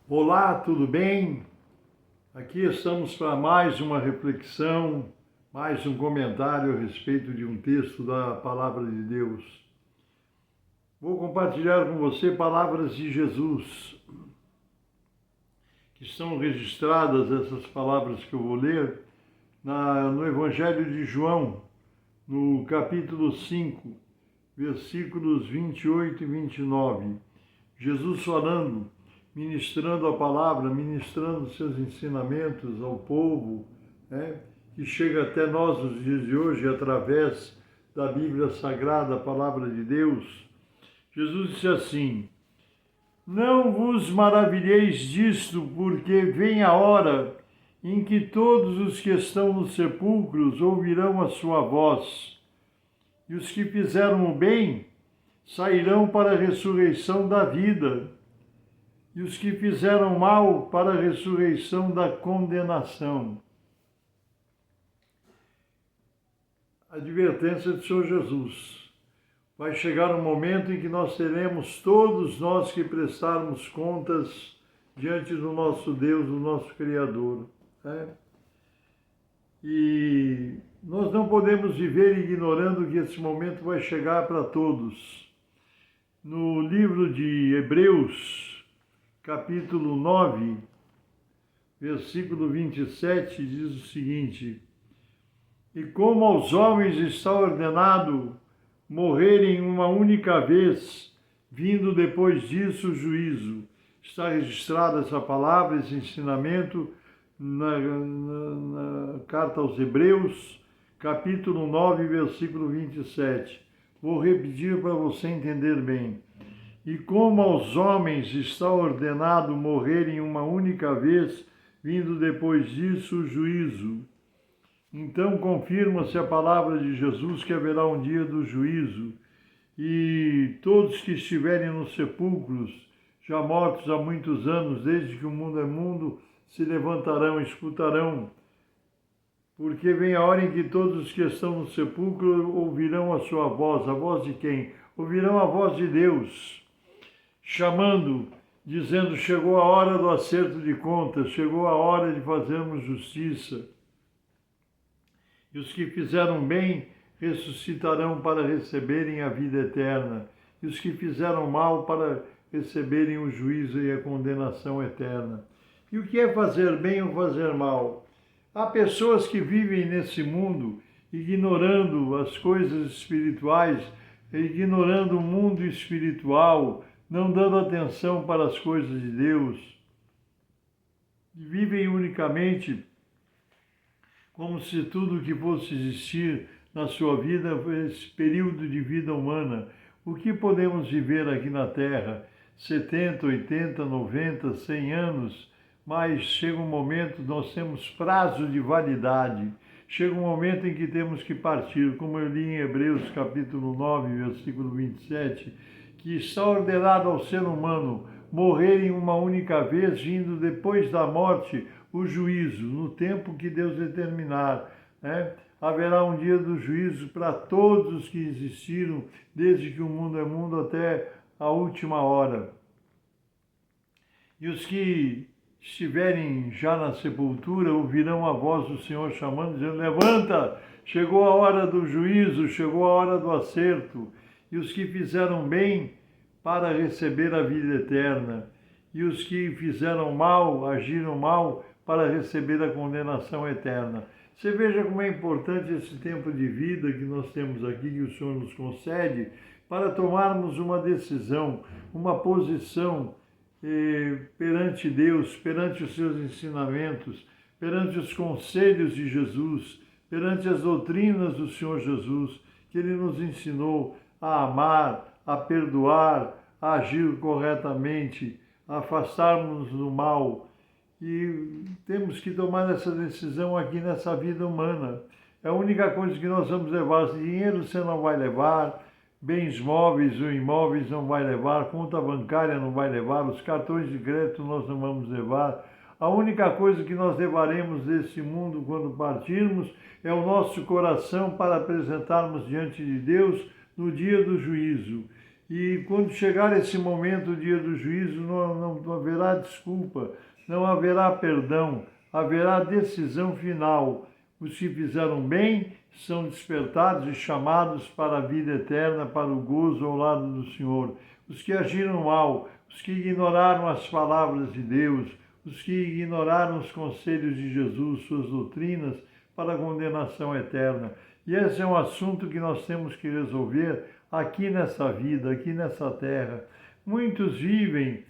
Olá, tudo bem? Aqui estamos para mais uma reflexão, mais um comentário a respeito de um texto da Palavra de Deus. Vou compartilhar com você palavras de Jesus, que estão registradas, essas palavras que eu vou ler, no Evangelho de João, no capítulo 5, versículos 28 e 29. Jesus falando, ministrando a palavra, ministrando seus ensinamentos ao povo, que chega até nós nos dias de hoje através da Bíblia Sagrada, a palavra de Deus. Jesus disse assim: não vos maravilheis disto, porque vem a hora em que todos os que estão nos sepulcros ouvirão a sua voz, e os que fizeram o bem sairão para a ressurreição da vida, e os que fizeram mal para a ressurreição da condenação. Advertência do Senhor Jesus. Vai chegar um momento em que nós teremos, todos nós, que prestarmos contas diante do nosso Deus, do nosso Criador. E nós não podemos viver ignorando que esse momento vai chegar para todos. No livro de Hebreus, capítulo 9, versículo 27, diz o seguinte: e como aos homens está ordenado morrerem uma única vez, vindo depois disso o juízo. Está registrada essa palavra, esse ensinamento, na carta aos Hebreus, capítulo 9, versículo 27. Vou repetir para você entender bem. E como aos homens está ordenado morrerem uma única vez, vindo depois disso o juízo. Então confirma-se a palavra de Jesus que haverá um dia do juízo, e todos que estiverem nos sepulcros, já mortos há muitos anos, desde que o mundo é mundo, se levantarão, escutarão, porque vem a hora em que todos os que estão no sepulcro ouvirão a sua voz. A voz de quem? Ouvirão a voz de Deus, chamando, dizendo: chegou a hora do acerto de contas, chegou a hora de fazermos justiça. E os que fizeram bem ressuscitarão para receberem a vida eterna, e os que fizeram mal para receberem o juízo e a condenação eterna. E o que é fazer bem ou fazer mal? Há pessoas que vivem nesse mundo ignorando as coisas espirituais, ignorando o mundo espiritual, não dando atenção para as coisas de Deus. Vivem unicamente como se tudo que fosse existir na sua vida fosse esse período de vida humana. O que podemos viver aqui na Terra? 70, 80, 90, 100 anos, mas chega um momento, nós temos prazo de validade. Chega um momento em que temos que partir, como eu li em Hebreus capítulo 9, versículo 27, que está ordenado ao ser humano morrer em uma única vez, vindo depois da morte o juízo, no tempo que Deus determinar. Haverá um dia do juízo para todos os que existiram, desde que o mundo é mundo até a última hora. E os que estiverem já na sepultura ouvirão a voz do Senhor chamando, dizendo: levanta, chegou a hora do juízo, chegou a hora do acerto. E os que fizeram bem para receber a vida eterna, e os que fizeram mal, agiram mal, para receber a condenação eterna. Você veja como é importante esse tempo de vida que nós temos aqui, que o Senhor nos concede, para tomarmos uma decisão, uma posição perante Deus, perante os seus ensinamentos, perante os conselhos de Jesus, perante as doutrinas do Senhor Jesus, que Ele nos ensinou a amar, a perdoar, a agir corretamente, a afastarmos do mal. E temos que tomar essa decisão aqui nessa vida humana. É a única coisa que nós vamos levar. Dinheiro você não vai levar, bens móveis ou imóveis não vai levar, conta bancária não vai levar, os cartões de crédito nós não vamos levar. A única coisa que nós levaremos desse mundo quando partirmos é o nosso coração para apresentarmos diante de Deus no dia do juízo. E quando chegar esse momento, o dia do juízo, não haverá desculpa, não haverá perdão, haverá decisão final. Os que fizeram bem são despertados e chamados para a vida eterna, para o gozo ao lado do Senhor. Os que agiram mal, os que ignoraram as palavras de Deus, os que ignoraram os conselhos de Jesus, suas doutrinas, para a condenação eterna. E esse é um assunto que nós temos que resolver aqui nessa vida, aqui nessa terra. Muitos vivem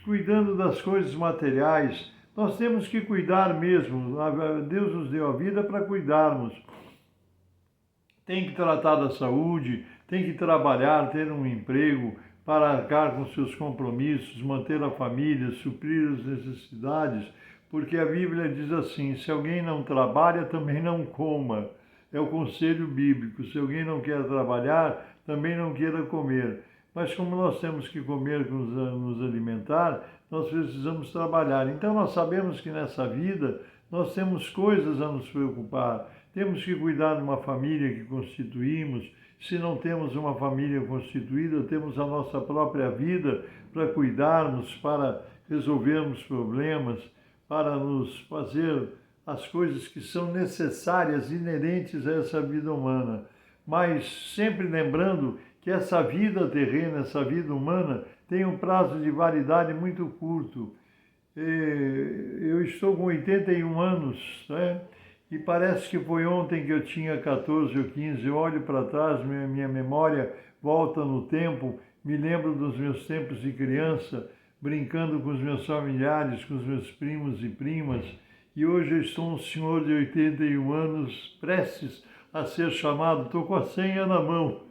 cuidando das coisas materiais. Nós temos que cuidar mesmo. Deus nos deu a vida para cuidarmos. Tem que tratar da saúde, tem que trabalhar, ter um emprego para arcar com seus compromissos, manter a família, suprir as necessidades, porque a Bíblia diz assim: se alguém não trabalha, também não coma. É o conselho bíblico. Se alguém não quer trabalhar, também não queira comer. Mas como nós temos que comer, nos alimentar, nós precisamos trabalhar. Então nós sabemos que nessa vida nós temos coisas a nos preocupar. Temos que cuidar de uma família que constituímos. Se não temos uma família constituída, temos a nossa própria vida para cuidarmos, para resolvermos problemas, para nos fazer as coisas que são necessárias, inerentes a essa vida humana. Mas sempre lembrando que essa vida terrena, essa vida humana, tem um prazo de validade muito curto. Eu estou com 81 anos, né? E parece que foi ontem que eu tinha 14 ou 15. Eu olho para trás, minha memória volta no tempo, me lembro dos meus tempos de criança, brincando com os meus familiares, com os meus primos e primas. E hoje eu estou um senhor de 81 anos, prestes a ser chamado, estou com a senha na mão.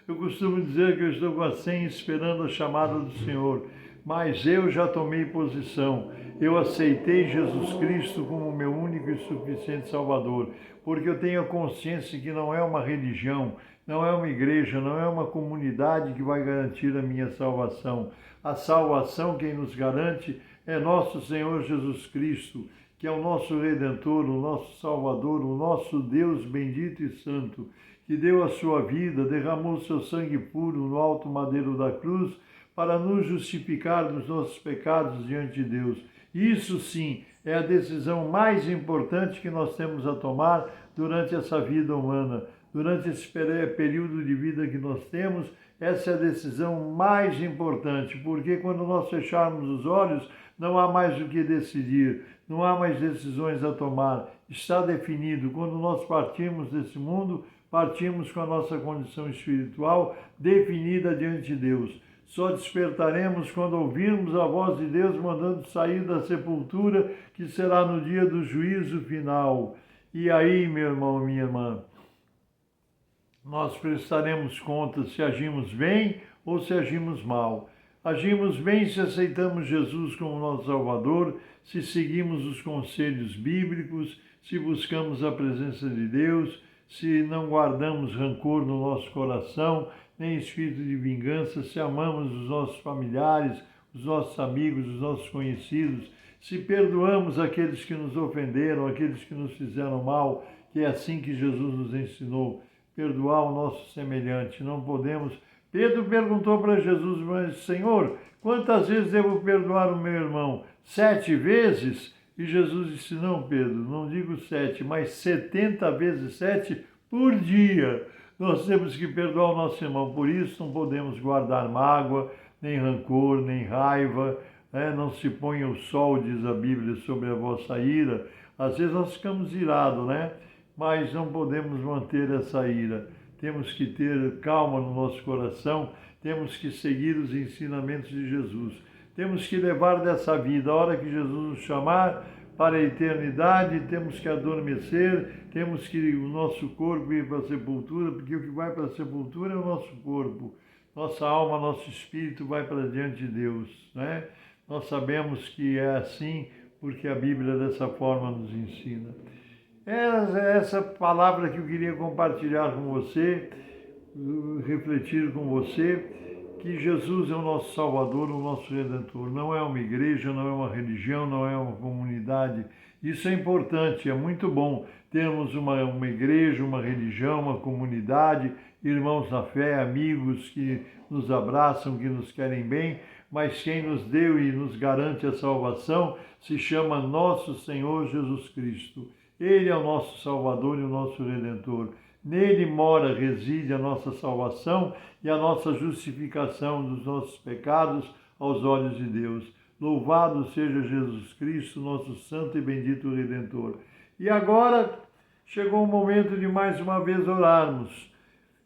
Eu costumo dizer que eu estou com a senha esperando a chamada do Senhor, mas eu já tomei posição. Eu aceitei Jesus Cristo como meu único e suficiente Salvador, porque eu tenho a consciência que não é uma religião, não é uma igreja, não é uma comunidade que vai garantir a minha salvação. A salvação, quem nos garante, é nosso Senhor Jesus Cristo, que é o nosso Redentor, o nosso Salvador, o nosso Deus bendito e santo, que deu a sua vida, derramou seu sangue puro no alto madeiro da cruz para nos justificar dos nossos pecados diante de Deus. Isso sim é a decisão mais importante que nós temos a tomar durante essa vida humana, durante esse período de vida que nós temos. Essa é a decisão mais importante, porque quando nós fecharmos os olhos, não há mais o que decidir, não há mais decisões a tomar. Está definido. Quando nós partimos desse mundo, partimos com a nossa condição espiritual definida diante de Deus. Só despertaremos quando ouvirmos a voz de Deus mandando sair da sepultura, que será no dia do juízo final. E aí, meu irmão, minha irmã, nós prestaremos contas se agimos bem ou se agimos mal. Agimos bem se aceitamos Jesus como nosso Salvador, se seguimos os conselhos bíblicos, se buscamos a presença de Deus, se não guardamos rancor no nosso coração, nem espírito de vingança, se amamos os nossos familiares, os nossos amigos, os nossos conhecidos, se perdoamos aqueles que nos ofenderam, aqueles que nos fizeram mal, que é assim que Jesus nos ensinou, perdoar o nosso semelhante. Não podemos... Pedro perguntou para Jesus, mas Senhor, quantas vezes devo perdoar o meu irmão? 7 vezes? E Jesus disse, não, Pedro, não digo 7, mas 70 vezes 7 por dia. Nós temos que perdoar o nosso irmão, por isso não podemos guardar mágoa, nem rancor, nem raiva, né? Não se ponha o sol, diz a Bíblia, sobre a vossa ira. Às vezes nós ficamos irados, né? Mas não podemos manter essa ira. Temos que ter calma no nosso coração, temos que seguir os ensinamentos de Jesus. Temos que levar dessa vida, a hora que Jesus nos chamar para a eternidade, temos que adormecer, temos que o nosso corpo ir para a sepultura, porque o que vai para a sepultura é o nosso corpo. Nossa alma, nosso espírito vai para diante de Deus, né? Nós sabemos que é assim, porque a Bíblia dessa forma nos ensina. É essa palavra que eu queria compartilhar com você, refletir com você, que Jesus é o nosso Salvador, o nosso Redentor. Não é uma igreja, não é uma religião, não é uma comunidade. Isso é importante, é muito bom termos uma igreja, uma religião, uma comunidade, irmãos na fé, amigos que nos abraçam, que nos querem bem, mas quem nos deu e nos garante a salvação se chama nosso Senhor Jesus Cristo. Ele é o nosso Salvador e o nosso Redentor. Nele mora, reside a nossa salvação e a nossa justificação dos nossos pecados aos olhos de Deus. Louvado seja Jesus Cristo, nosso santo e bendito Redentor. E agora chegou o momento de mais uma vez orarmos.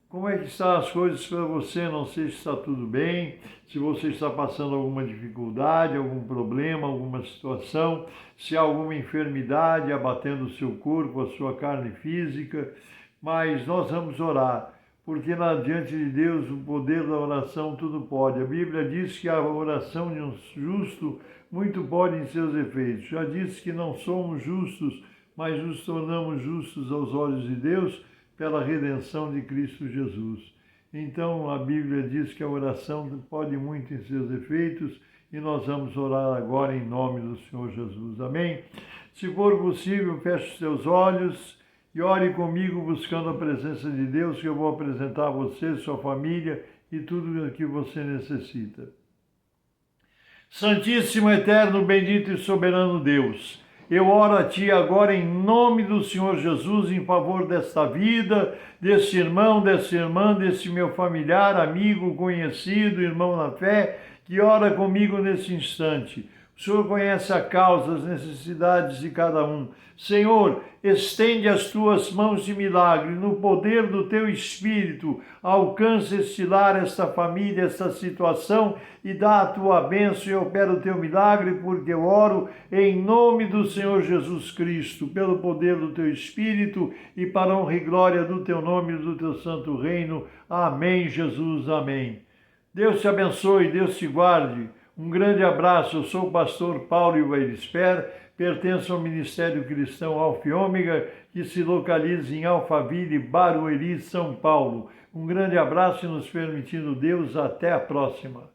Como é que estão as coisas para você? Não sei se está tudo bem, se você está passando alguma dificuldade, algum problema, alguma situação, se há alguma enfermidade abatendo o seu corpo, a sua carne física, mas nós vamos orar, porque diante de Deus o poder da oração tudo pode. A Bíblia diz que a oração de um justo muito pode em seus efeitos. Já disse que não somos justos, mas nos tornamos justos aos olhos de Deus pela redenção de Cristo Jesus. Então a Bíblia diz que a oração pode muito em seus efeitos e nós vamos orar agora em nome do Senhor Jesus. Amém? Se for possível, feche os seus olhos e ore comigo buscando a presença de Deus, que eu vou apresentar a você, sua família e tudo o que você necessita. Santíssimo, eterno, bendito e soberano Deus, eu oro a Ti agora em nome do Senhor Jesus em favor desta vida, desse irmão, dessa irmã, desse meu familiar, amigo, conhecido, irmão na fé, que ora comigo nesse instante. O Senhor conhece a causa, as necessidades de cada um. Senhor, estende as Tuas mãos de milagre, no poder do Teu Espírito, alcance este lar, esta família, esta situação e dá a Tua bênção e opera o Teu milagre, porque eu oro em nome do Senhor Jesus Cristo, pelo poder do Teu Espírito e para a honra e glória do Teu nome e do Teu santo reino. Amém, Jesus, amém. Deus te abençoe, Deus te guarde. Um grande abraço, eu sou o pastor Paulo Ivair, pertenço ao Ministério Cristão Alfa e Ômega, que se localiza em Alphaville, Barueri, São Paulo. Um grande abraço e nos permitindo Deus, até a próxima.